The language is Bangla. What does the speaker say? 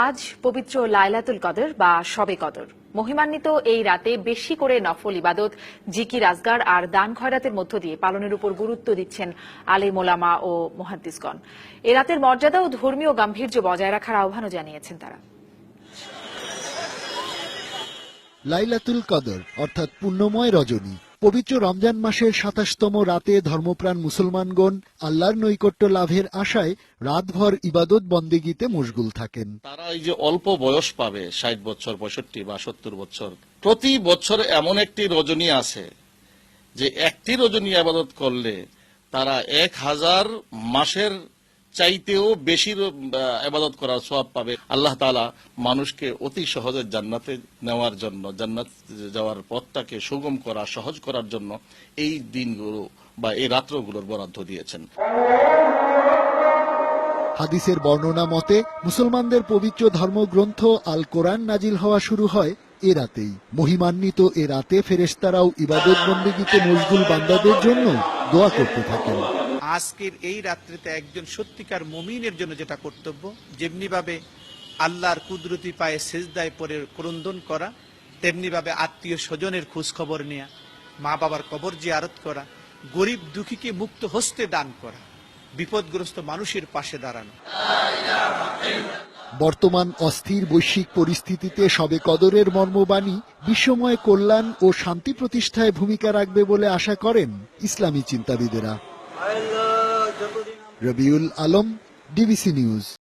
আজ পবিত্র লাইলাতুল কদর বা শবে কদর। মহিমান্বিত এই রাতে বেশি করে নফল ইবাদত, জিকির আজগার আর দান খয়রাতের মধ্য দিয়ে পালনের উপর গুরুত্ব দিচ্ছেন আলেম ওলামা ও মুহাদ্দিসগণ। এ রাতের মর্যাদা ও ধর্মীয় গাম্ভীর্য বজায় রাখার আহ্বানও জানিয়েছেন তারা। লাইলাতুল কদর অর্থাৎ পুণ্যময় রজনী। পবিত্র রমজান মাসের ২৭তম রাতে ধর্মপ্রাণ মুসলমানগণ আল্লাহর নৈকট্য লাভের আশায় রাতভর ইবাদত বন্দেগীতে মশগুল থাকেন। তারা এই যে অল্প বয়স পাবে, ৬০ বছর, ৬৫ বা ৭০ বছর, প্রতি বছর এমন একটি রজনী আছে যে একটি রজনী ইবাদত করলে তারা ১০০০ মাসের চাইতেও বেশি ইবাদত করার সওয়াব পাবে। আল্লাহ তাআলা মানুষকে অতি সহজে জান্নাতে নেওয়ার জন্য, জান্নাত যাওয়ার পথটাকে সুগম করা, সহজ করার জন্য এই দিনগুলো বা এই রাত্রগুলোর বরাদ্দ দিয়েছেন। হাদিসের বর্ণনা মতে মুসলমানদের পবিত্র ধর্মগ্রন্থ আল কোরআন নাজিল হওয়া শুরু হয় এ রাতেই। মহিমান্বিত এ রাতে ফেরেশতারাও ইবাদত বন্দেগীতে মশগুল বান্দাদের জন্য দোয়া করতে থাকেন। আজকের এই রাত্রিতে একজন সত্যিকার মুমিনের জন্য যেটা কর্তব্য, যেমনি ভাবে আল্লাহর কুদরতি পায়ে সেজদায় পড়ে ক্রন্দন করা, তেমনি ভাবে আত্মীয় স্বজনের খোঁজ খবর নেয়া, মা বাবার কবর জিয়ারত করা, গরিব দুঃখীকে মুক্ত হস্তে দান করা, বিপদগ্রস্ত মানুষের পাশে দাঁড়ানো। বর্তমান অস্থির বৈশ্বিক পরিস্থিতিতে শবে কদরের মর্মবাণী বিশ্বময় কল্যাণ ও শান্তি প্রতিষ্ঠায় ভূমিকা রাখবে বলে আশা করেন ইসলামী চিন্তাবিদেরা। Rabiul Alam, DBC news.